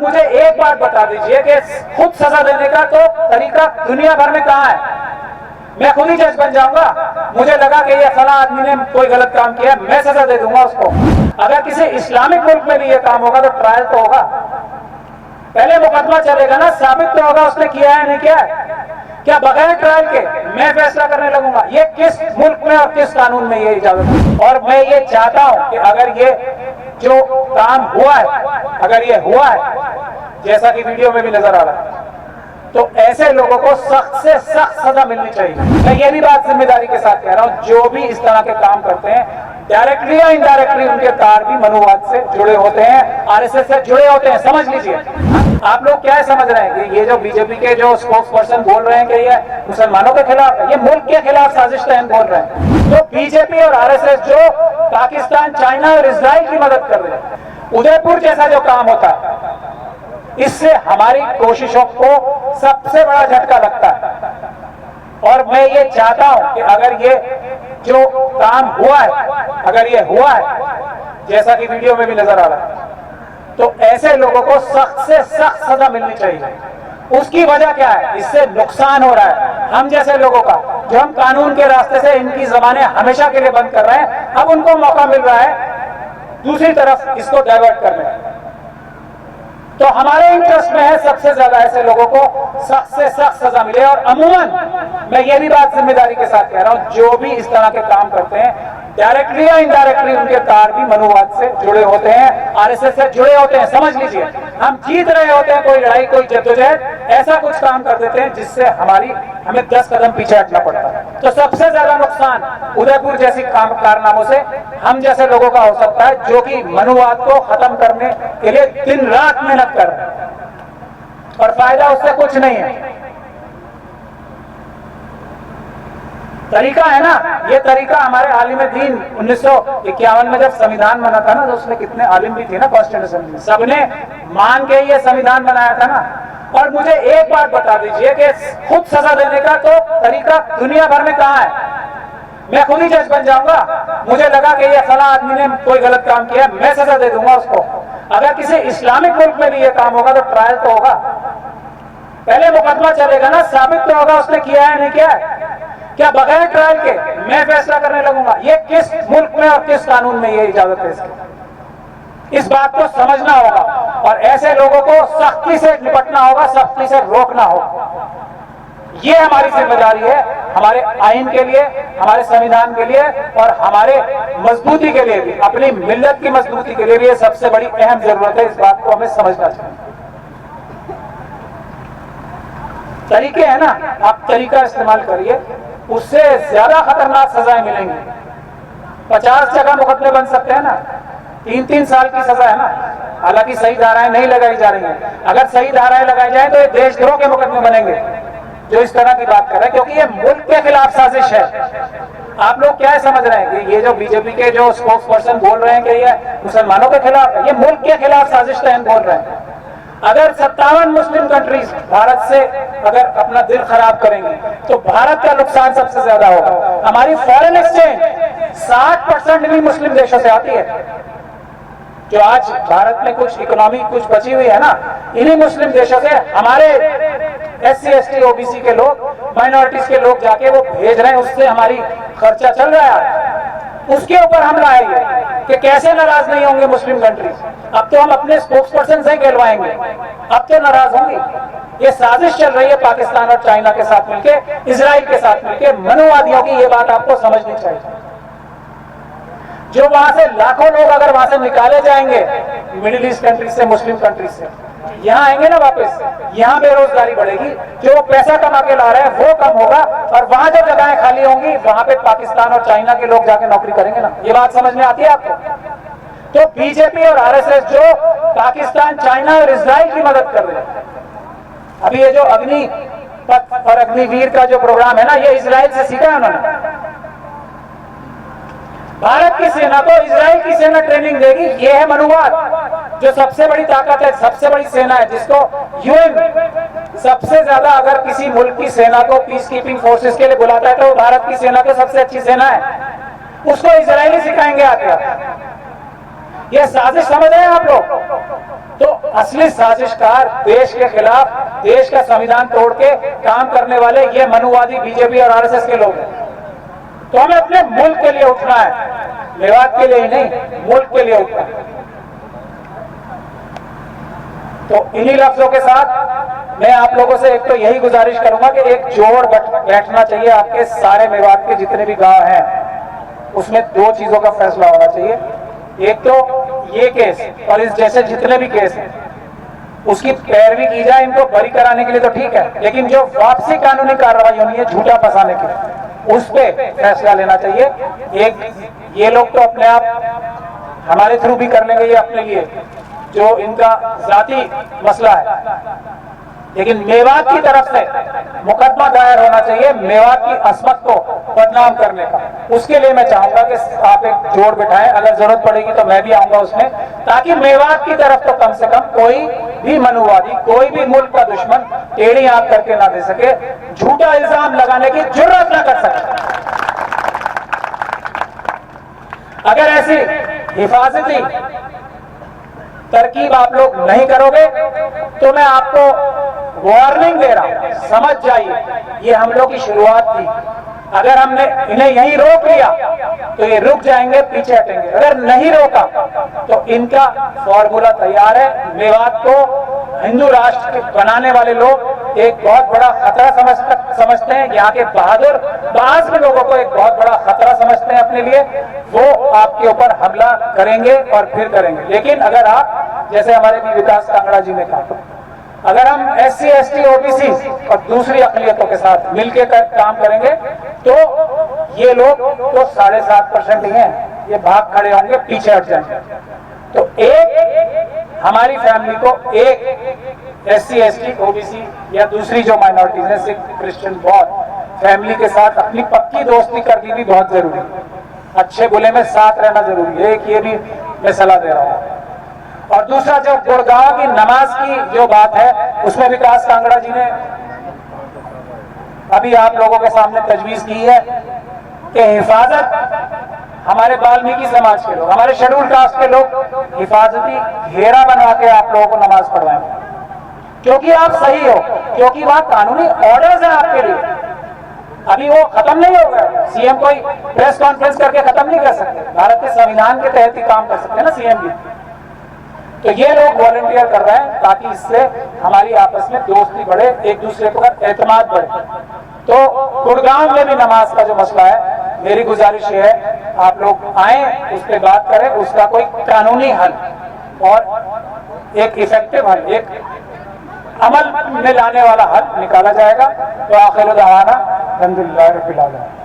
मुझे एक बात बता दीजिए कि खुद सजा देने का तो तरीका दुनिया भर में कहां है? मैं खुद ही जज बन जाऊंगा, मुझे लगा कि ये फला आदमी ने कोई गलत काम किया, मैं सजा दे दूंगा उसको। अगर किसी इस्लामिक मुल्क में भी ये काम होगा तो ट्रायल तो होगा, पहले मुकदमा चलेगा ना, साबित तो होगा उसने किया है नहीं किया है। क्या बगैर ट्रायल के मैं फैसला करने लगूंगा? ये किस मुल्क में और किस कानून में ये इजाजत है? और मैं ये चाहता हूं कि अगर ये जो काम हुआ है, अगर ये हुआ है जैसा कि वीडियो में भी नजर आ रहा है, तो ऐसे लोगों को सख्त से सख्त सजा मिलनी चाहिए। मैं ये भी बात जिम्मेदारी के साथ कह रहा हूं, जो भी इस तरह के काम करते हैं डायरेक्टली या इनडायरेक्टली उनके तार भी मनुवाद से जुड़े होते हैं, आरएसएस से जुड़े होते हैं। समझ लीजिए, आप लोग क्या समझ रहे हैं कि ये जो बीजेपी के जो स्पोक्स पर्सन बोल रहे हैं कि ये मुसलमानों के खिलाफ है, ये मुल्क के खिलाफ साजिश तहत बोल रहे हैं। तो बीजेपी और आरएसएस जो पाकिस्तान, चाइना और इजराइल की मदद कर रहे हैं, उदयपुर जैसा जो काम होता है, इससे हमारी कोशिशों को सबसे बड़ा झटका लगता है। और मैं ये चाहता हूं कि अगर ये जो काम हुआ है, अगर ये हुआ है जैसा कि वीडियो में भी नजर आ रहा है, तो ऐसे लोगों को सख्त से सख्त सजा मिलनी चाहिए। उसकी वजह क्या है? इससे नुकसान हो रहा है हम जैसे लोगों का, जो हम कानून के रास्ते से इनकी जबानें हमेशा के लिए बंद कर रहे हैं, अब उनको मौका मिल रहा है दूसरी तरफ इसको डाइवर्ट करने। तो हमारे इंटरेस्ट में है सबसे ज्यादा ऐसे लोगों को सख्त से सख्त सजा मिले। और अमूमन मैं ये भी बात जिम्मेदारी के साथ कह रहा हूं, जो भी इस तरह के काम करते हैं डायरेक्टली या इनडायरेक्टली उनके तार भी मनुवाद से जुड़े होते हैं, आरएसएस से जुड़े होते हैं। समझ लीजिए, हम जीत रहे होते हैं कोई लड़ाई, कोई जद्दोजहद, ऐसा कुछ काम कर देते हैं जिससे हमें 10 कदम पीछे हटना पड़ता है। तो सबसे ज्यादा नुकसान उदयपुर जैसी कारनामों से हम जैसे लोगों का हो सकता है, जो कि मनुवाद को खत्म करने के लिए दिन रात मेहनत कर रहे हैं और फायदा उससे कुछ नहीं है। तरीका है ना, ये तरीका हमारे आलिम दीन 1951 में जब संविधान बना था ना, तो उसमें कितने आलिम भी थे ना कॉन्स्टिट्यूशन में, सबने मान के ये संविधान बनाया था ना। और मुझे एक बात बता दीजिए कि खुद सजा देने का तो तरीका दुनिया भर में कहां है? मैं खुद ही जज बन जाऊंगा, मुझे लगा कि ये फला आदमी ने कोई गलत काम किया, मैं सजा दे दूंगा उसको। अगर किसी इस्लामिक मुल्क में भी ये काम होगा तो ट्रायल तो होगा, पहले मुकदमा चलेगा ना, साबित तो होगा उसने किया है नहीं किया है। क्या बगैर ट्रायल के मैं फैसला करने लगूंगा? ये किस मुल्क में और किस कानून में ये इजाजत है इसकी? इस बात को समझना होगा और ऐसे लोगों को सख्ती से निपटना होगा, सख्ती से रोकना होगा। ये हमारी जिम्मेदारी है, हमारे आईन के लिए, हमारे संविधान के लिए और हमारे मजबूती के लिए भी, अपनी मिल्लत की मजबूती के लिए भी ये सबसे बड़ी अहम जरूरत है। इस बात को हमें समझना चाहिए। तरीके है ना, आप तरीका इस्तेमाल करिए, उससे ज्यादा खतरनाक सजाएं मिलेंगी। 50 जगह मुकदमे बन सकते हैं ना, 3-3 साल की सजा है ना। हालांकि सही धाराएं नहीं लगाई जा रही हैं, अगर सही धाराएं लगाई जाए तो ये देशद्रोह के मुकदमे बनेंगे जो इस तरह की बात कर रहे हैं, क्योंकि ये मुल्क के खिलाफ साजिश है। आप लोग क्या समझ रहे हैं कि ये जो बीजेपी के जो स्पोक्स पर्सन बोल रहे हैं कि ये मुसलमानों के खिलाफ है, ये मुल्क के खिलाफ साजिश तहत बोल रहे हैं। अगर 57 मुस्लिम कंट्रीज भारत से अगर अपना दिल खराब करेंगे तो भारत का नुकसान सबसे ज्यादा होगा। हमारी फॉरेन एक्सचेंज 60% भी मुस्लिम देशों से आती है। जो आज भारत में कुछ इकोनॉमी कुछ बची हुई है ना, इन्हीं मुस्लिम देशों से हमारे SC ST OBC के लोग, माइनॉरिटीज के लोग जाके वो भेज रहे हैं, उससे हमारी खर्चा चल रहा है। उसके ऊपर हम लाएंगे कि कैसे नाराज नहीं होंगे मुस्लिम कंट्रीज। अब तो हम अपने स्पोक्स पर्सन से कहलवाएंगे, अब तो नाराज होंगे। ये साजिश चल रही है पाकिस्तान और चाइना के साथ मिलके, इजराइल के साथ मिलके, मनुवादियों की। ये बात आपको समझनी चाहिए। जो वहां से लाखों लोग अगर वहां से निकाले जाएंगे मिडिल ईस्ट कंट्रीज से, मुस्लिम कंट्रीज से, यहाँ आएंगे ना वापस, यहाँ बेरोजगारी बढ़ेगी, जो पैसा कमा के ला रहे हैं वो कम होगा और वहां जो जगहें खाली होंगी वहां पे पाकिस्तान और चाइना के लोग जाके नौकरी करेंगे ना। ये बात समझ में आती है आपको? तो बीजेपी और आरएसएस जो पाकिस्तान, चाइना और इजराइल की मदद कर रहे हैं, अभी ये जो अग्निपथ और अग्निवीर का जो प्रोग्राम है ना, ये इजराइल से सीखा है उन्होंने। भारत की सेना को इजराइल की सेना ट्रेनिंग देगी। ये है मनुवाद, जो सबसे बड़ी ताकत है, सबसे बड़ी सेना है, जिसको यूएन सबसे ज्यादा अगर किसी मुल्क की सेना को पीस कीपिंग फोर्सेस के लिए बुलाता है तो वो भारत की सेना तो सबसे अच्छी सेना है। उसको इजरायली सिखाएंगे आके। ये साजिश समझ रहे हैं आप लोग? तो असली साजिशकार देश के खिलाफ, देश का संविधान तोड़ के काम करने वाले ये मनुवादी बीजेपी और आरएसएस के लोग हैं। तो हमें अपने मुल्क के लिए उठना है, मेवात के लिए ही नहीं, मुल्क के लिए उठना है। तो इन्हीं लफ्जों के साथ मैं आप लोगों से एक तो यही गुजारिश करूंगा कि एक जोड़ बैठना चाहिए। आपके सारे मेवात के जितने भी गांव हैं उसमें दो चीजों का फैसला होना चाहिए। एक तो ये केस और इस जैसे जितने भी केस हैं उसकी पैरवी की जाए, इनको बरी कराने के लिए तो ठीक है, लेकिन जो वापसी कानूनी कार्रवाई होनी है झूठा फंसाने की, उस पे फैसला लेना चाहिए। एक ये लोग तो अपने आप हमारे थ्रू भी कर लेंगे ये अपने लिए, जो इनका जाती मसला है, लेकिन मेवात की तरफ से मुकदमा दायर होना चाहिए मेवात की अस्मत को बदनाम करने का। उसके लिए मैं चाहूंगा कि आप एक जोड़ बिठाएं, अगर जरूरत पड़ेगी तो मैं भी आऊंगा उसमें, ताकि मेवात की तरफ तो कम से कम कोई भी मनुवादी, कोई भी मुल्क का दुश्मन टेढ़ी आंख करके ना दे सके, झूठा इल्जाम लगाने की जुर्रत ना कर सके। अगर ऐसी हिफाजती तरकीब आप लोग नहीं करोगे तो मैं आपको वार्निंग दे रहा हूं, समझ जाइए ये हम लोग की शुरुआत थी। अगर हमने इन्हें यहीं रोक लिया तो ये रुक जाएंगे, पीछे हटेंगे। अगर नहीं रोका तो इनका फॉर्मूला तैयार है। मेवात को हिंदू राष्ट्र बनाने वाले लोग एक बहुत बड़ा खतरा समझते हैं, यहाँ के बहादुर बाज में लोगों को एक बहुत बड़ा खतरा समझते हैं अपने लिए। वो आपके ऊपर हमला करेंगे और फिर करेंगे। लेकिन अगर आप, जैसे हमारे भी विकास कांगड़ा जी ने कहा, अगर हम SC ST OBC और दूसरी अक़लियतों के साथ मिलकर काम करेंगे तो ये लोग तो 7.5% ही हैं, ये भाग खड़े होंगे, पीछे हट जाएंगे। तो एक हमारी फैमिली को एक SC ST OBC या दूसरी जो माइनॉरिटीज है, सिख क्रिश्चियन बौद्ध फैमिली के साथ अपनी पक्की दोस्ती करनी भी बहुत जरूरी है। अच्छे बुरे में साथ रहना जरूरी है, एक ये भी मैं सलाह दे रहा हूँ। और दूसरा जो गुड़गांव की नमाज की जो बात है, उसमें विकास कांगड़ा जी ने अभी आप लोगों के सामने तजवीज की है कि हिफाजत हमारे वाल्मीकि समाज के लोग, हमारे शेड्यूल कास्ट के लोग हिफाजती घेरा बनवा के आप लोगों को नमाज पढ़वाएं, क्योंकि आप सही हो, क्योंकि वहां कानूनी ऑर्डर्स हैं आपके लिए। अभी वो खत्म नहीं हो गया। सीएम कोई प्रेस कॉन्फ्रेंस करके खत्म नहीं कर सकते, भारत के संविधान के तहत ही काम कर सकते हैं ना सीएम भी। तो ये लोग वॉलंटियर कर रहे हैं ताकि इससे हमारी आपस में दोस्ती बढ़े, एक दूसरे पर एतमाद बढ़े। तो गुड़गांव में भी नमाज का जो मसला है, मेरी गुजारिश ये है आप लोग आए, उस पर बात करें, उसका कोई कानूनी हल और एक इफेक्टिव हल, एक अमल में लाने वाला हल निकाला जाएगा। तो आखिर दवाना अल्हम्दुलिल्लाह रब्बिल आलमीन।